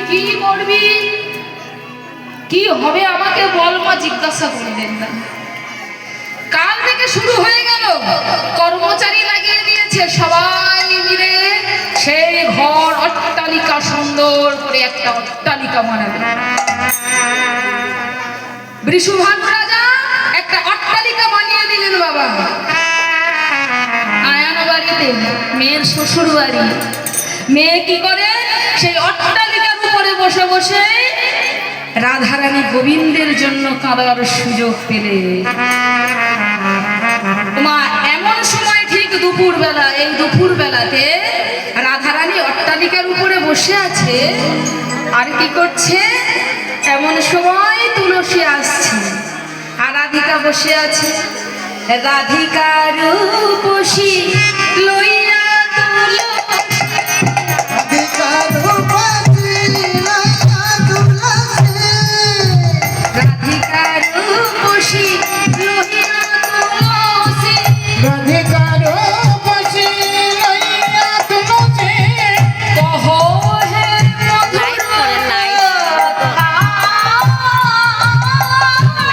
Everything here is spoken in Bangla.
কি করবি, কি হবে আমাকে বল মা, জিজ্ঞাসা করলেন না। কাল থেকে শুরু হয়ে গেল, কর্মচারী লাগিয়ে দিয়েছে, সবাই মিলে সেই ঘর অট্টালিকা সুন্দর করে একটা অট্টালিকা বানাবে। বৃষভানু রাজা একটা অট্টালিকা বানিয়ে দিলেন বাবা। আয়ানো বাড়িতে, মেয়ের শ্বশুর বাড়ি, মেয়ে কি করে সেই অট্টালিকার উপরে বসে বসে রাধারানী গোবিন্দের জন্য কাঁদার সুযোগ পেলে। মা এমন সময় ঠিক দুপুর বেলা, এই দুপুর বেলাতে রাধারানী অট্টালিকার উপরে বসে আছে, আর কি করছে, এমন সময় তুলসী আসছে আর রাধিকা বসে আছে। রাধিকা রূপসী লইয়া রাধে